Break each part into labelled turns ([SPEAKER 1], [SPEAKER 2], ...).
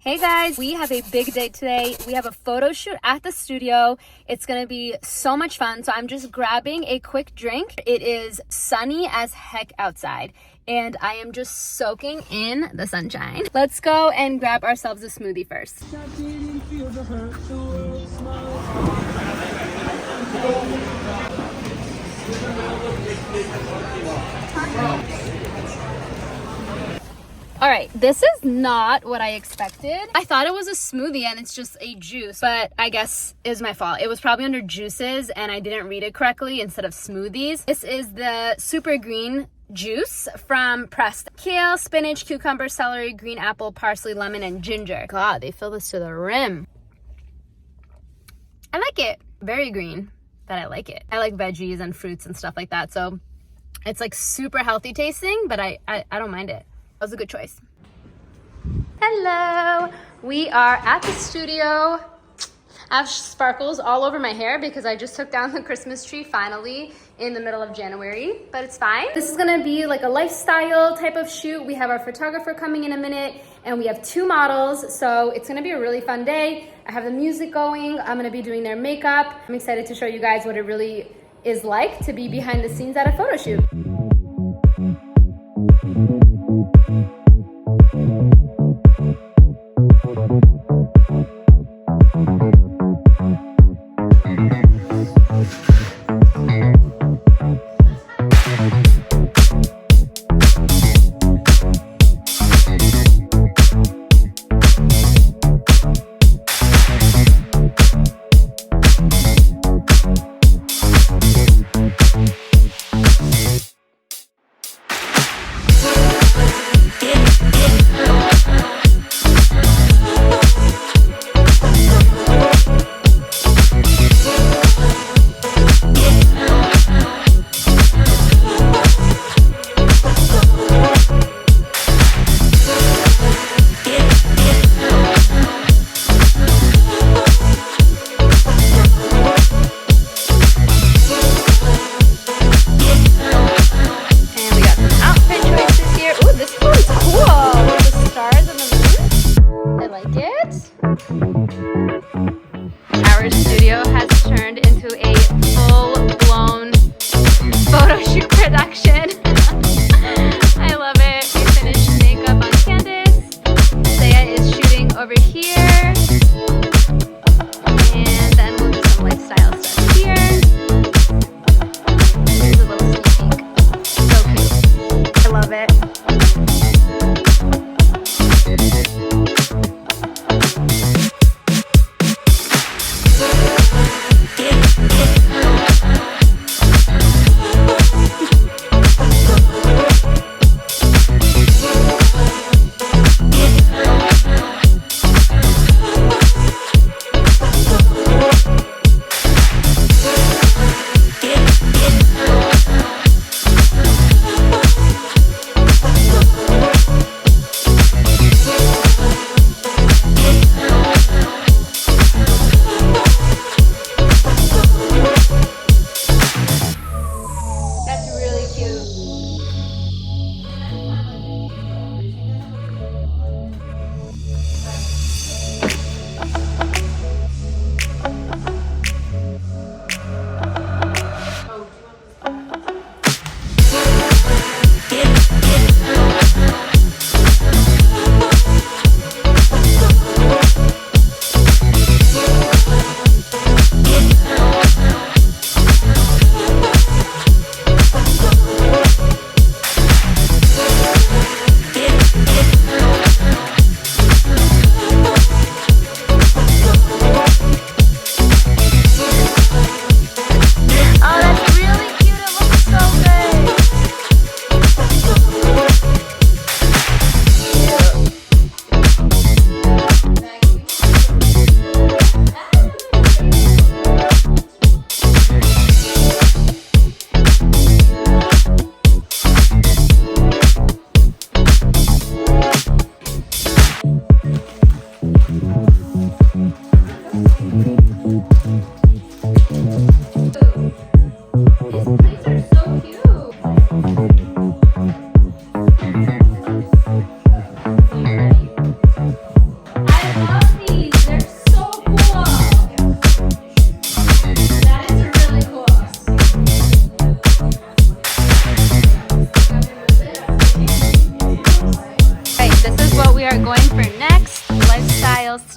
[SPEAKER 1] Hey guys, we have a big day today. We have a photo shoot at the studio. It's gonna be so much fun. So I'm just grabbing a quick drink. It is sunny as heck outside and I am just soaking in the sunshine. Let's go and grab ourselves a smoothie first. All right, this is not what I expected. I thought it was a smoothie and it's just a juice, but I guess it was my fault. It was probably under juices and I didn't read it correctly instead of smoothies. This is the super green juice from Pressed. Kale, spinach, cucumber, celery, green apple, parsley, lemon, and ginger. God, they fill this to the rim. I like it. Very green, but I like it. I like veggies and fruits and stuff like that. So it's like super healthy tasting, but I don't mind it. That was a good choice. Hello, we are at the studio. I have sparkles all over my hair because I just took down the Christmas tree finally in the middle of January, but it's fine. This is gonna be like a lifestyle type of shoot. We have our photographer coming in a minute and we have 2 models, so it's gonna be a really fun day. I have the music going. I'm gonna be doing their makeup. I'm excited to show you guys what it really is like to be behind the scenes at a photo shoot. Our studio has turned into a full-blown photo shoot production. I love it. We finished makeup on Candace. Saya is shooting over here. And then we'll do some lifestyle stuff here. Here's a little sneak peek. So cute. I love it.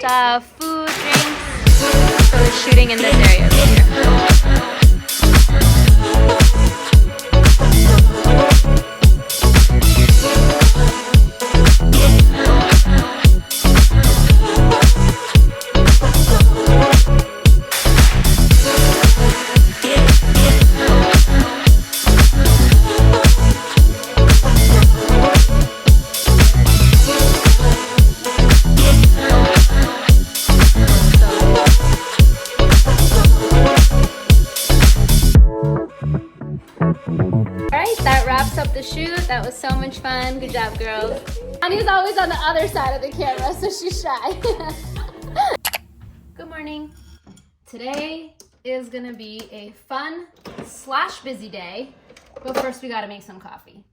[SPEAKER 1] stuff, food, drinks. So we're shooting in this area over here. That wraps up the shoot. That was so much fun. Good job, girls. Annie's always on the other side of the camera, so she's shy. Good morning. Today is gonna be a fun / busy day, but first we gotta make some coffee.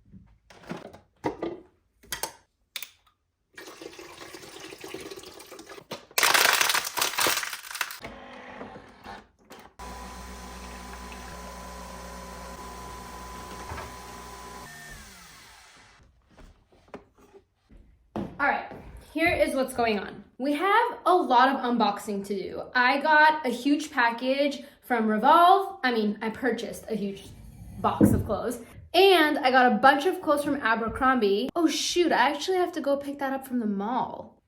[SPEAKER 1] All right, here is what's going on. We have a lot of unboxing to do. I got a huge package from Revolve. I purchased a huge box of clothes. And I got a bunch of clothes from Abercrombie. Oh shoot, I actually have to go pick that up from the mall.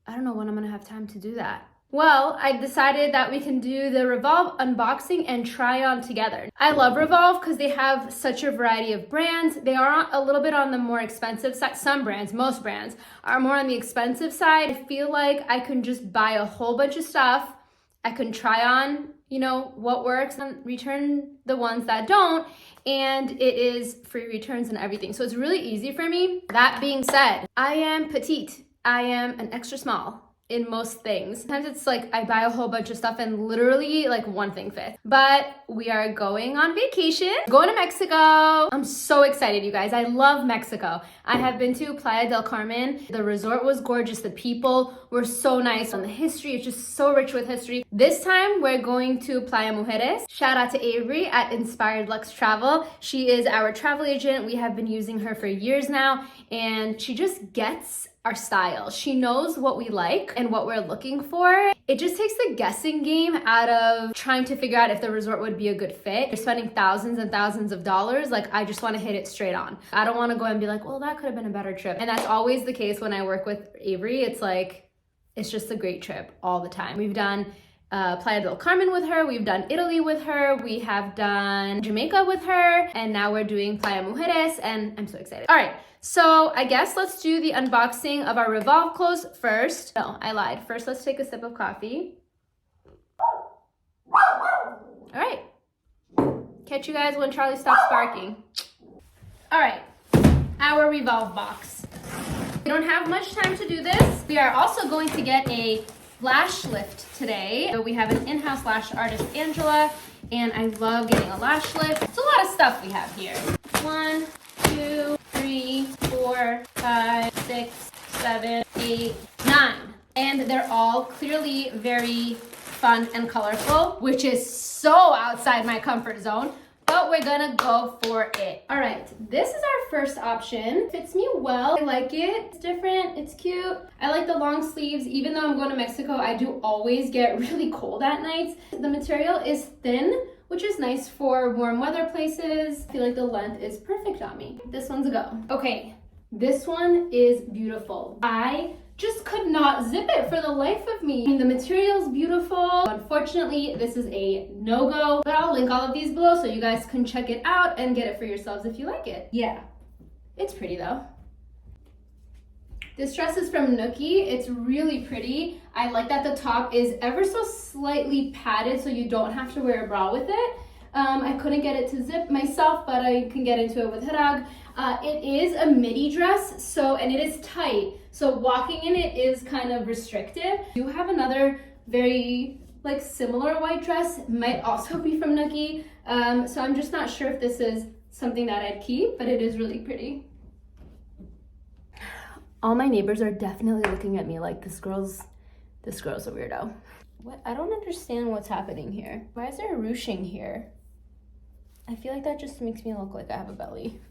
[SPEAKER 1] I don't know when I'm gonna have time to do that. Well, I decided that we can do the Revolve unboxing and try on together. I love Revolve because they have such a variety of brands. They are a little bit on the more expensive side. Some brands, most brands, are more on the expensive side. I feel like I can just buy a whole bunch of stuff. I can try on, what works and return the ones that don't. And it is free returns and everything. So it's really easy for me. That being said, I am petite. I am an extra small in most things. Sometimes it's like I buy a whole bunch of stuff and literally like one thing fits. But we are going on vacation, going to Mexico. I'm so excited, you guys. I love Mexico. I have been to Playa del Carmen. The resort was gorgeous. The people were so nice. And the history is just so rich with history. This time we're going to Playa Mujeres. Shout out to Avery at Inspired Lux Travel. She is our travel agent. We have been using her for years now, and she just gets our style. She knows what we like and what we're looking for. It just takes the guessing game out of trying to figure out if the resort would be a good fit. You're spending thousands and thousands of dollars. Like, I just want to hit it straight on. I don't want to go and be like, well, that could have been a better trip. And that's always the case when I work with Avery. It's like, it's just a great trip all the time. We've done Playa del Carmen with her. We've done Italy with her. We have done Jamaica with her. And now we're doing Playa Mujeres, and I'm so excited. All right. So I guess let's do the unboxing of our Revolve clothes first. No, I lied. First, let's take a sip of coffee. All right. Catch you guys when Charlie stops barking. All right, our Revolve box. We don't have much time to do this. We are also going to get a lash lift today. So we have an in-house lash artist, Angela, and I love getting a lash lift. It's a lot of stuff we have here. 1, 2, 3, 4, 5, 6, 7, 8, 9. And they're all clearly very fun and colorful, which is so outside my comfort zone, but we're gonna go for it. All right, this is our first option. Fits me well. I like it. It's different. It's cute. I like the long sleeves. Even though I'm going to Mexico, I do always get really cold at nights. The material is thin, which is nice for warm weather places. I feel like the length is perfect on me. This one's a go. Okay, this one is beautiful. I just could not zip it for the life of me. I mean, the material's beautiful. Unfortunately, this is a no-go, but I'll link all of these below so you guys can check it out and get it for yourselves if you like it. Yeah, it's pretty though. This dress is from Nookie. It's really pretty. I like that the top is ever so slightly padded so you don't have to wear a bra with it. I couldn't get it to zip myself, but I can get into it with Hirag. It is a midi dress, and it is tight. So walking in it is kind of restrictive. You have another very similar white dress, might also be from Nookie. So I'm just not sure if this is something that I'd keep, but it is really pretty. All my neighbors are definitely looking at me like this girl's a weirdo. What? I don't understand what's happening here. Why is there a ruching here? I feel like that just makes me look like I have a belly.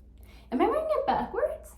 [SPEAKER 1] Am I wearing it backwards?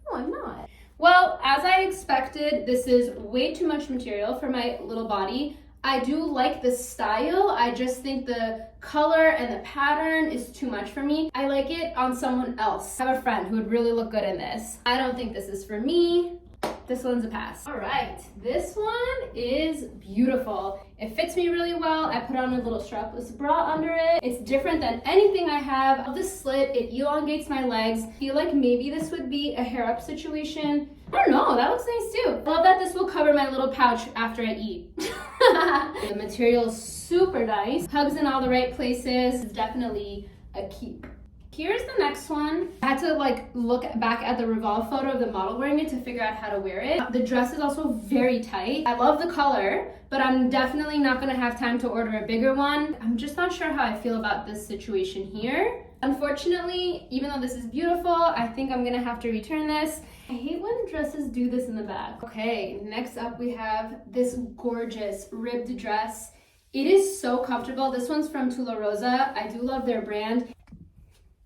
[SPEAKER 1] No, I'm not. Well, as I expected, this is way too much material for my little body. I do like the style, I just think the color and the pattern is too much for me. I like it on someone else. I have a friend who would really look good in this. I don't think this is for me. This one's a pass. All right, this one is beautiful. It fits me really well. I put on a little strapless bra under it. It's different than anything I have. I love the slit, it elongates my legs. I feel like maybe this would be a hair up situation. I don't know, that looks nice too. I love that this will cover my little pouch after I eat. The material is super nice. Hugs in all the right places. It's definitely a keep. Here's the next one. I had to like look back at the Revolve photo of the model wearing it to figure out how to wear it. The dress is also very tight. I love the color, but I'm definitely not gonna have time to order a bigger one. I'm just not sure how I feel about this situation here. Unfortunately, even though this is beautiful, I think I'm gonna have to return this. I hate when dresses do this in the back. Okay, next up we have this gorgeous ribbed dress. It is so comfortable. This one's from Tula Rosa. I do love their brand.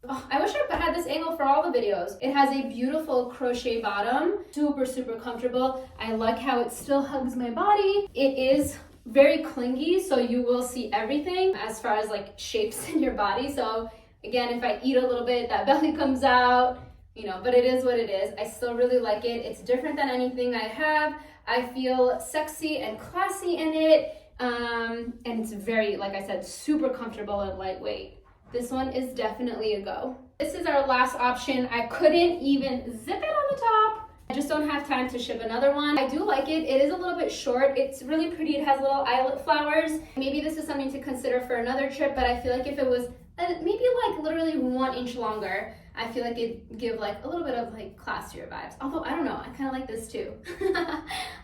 [SPEAKER 1] Oh, I wish I had this angle for all the videos. It has a beautiful crochet bottom, super, super comfortable. I like how it still hugs my body. It is very clingy, so you will see everything as far as like shapes in your body. So again, if I eat a little bit, that belly comes out, you know, but it is what it is. I still really like it. It's different than anything I have. I feel sexy and classy in it. And it's very, like I said, super comfortable and lightweight. This one is definitely a go. This is our last option. I couldn't even zip it on the top. I just don't have time to ship another one. I do like it. It is a little bit short. It's really pretty. It has little eyelet flowers. Maybe this is something to consider for another trip, but I feel like if it was maybe like literally 1 inch longer, I feel like it'd give like a little bit of like classier vibes. Although, I don't know, I kind of like this too.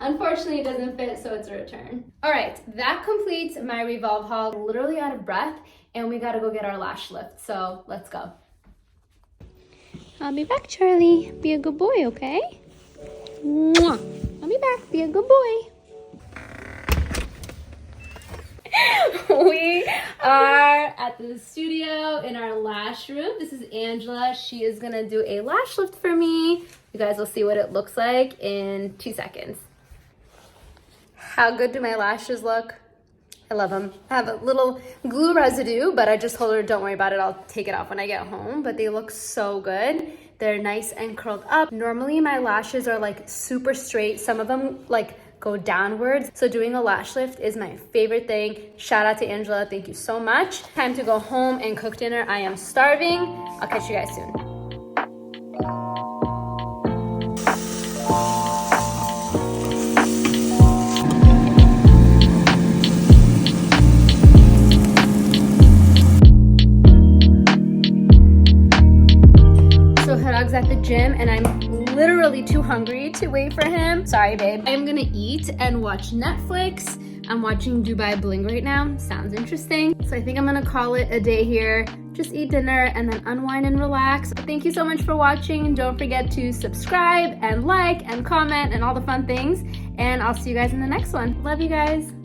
[SPEAKER 1] Unfortunately, it doesn't fit, so it's a return. All right, that completes my Revolve haul. I'm literally out of breath, and we gotta go get our lash lift, so let's go. I'll be back, Charlie. Be a good boy, okay? Mwah. I'll be back. Be a good boy. We are at the studio in our lash room. This is Angela. She is gonna do a lash lift for me. You guys will see what it looks like in 2 seconds. How good do my lashes look? I love them. I have a little glue residue, but I just told her, don't worry about it. I'll take it off when I get home, but they look so good. They're nice and curled up. Normally my lashes are like super straight. Some of them like go downwards. So doing a lash lift is my favorite thing. Shout out to Angela, thank you so much. Time to go home and cook dinner. I am starving. I'll catch you guys soon. At the gym and I'm literally too hungry to wait for him. Sorry, babe. I'm gonna eat and watch Netflix. I'm watching Dubai Bling right now. Sounds interesting. So I think I'm gonna call it a day here. Just eat dinner and then unwind and relax. Thank you so much for watching. Don't forget to subscribe and like and comment and all the fun things. And I'll see you guys in the next one. Love you guys.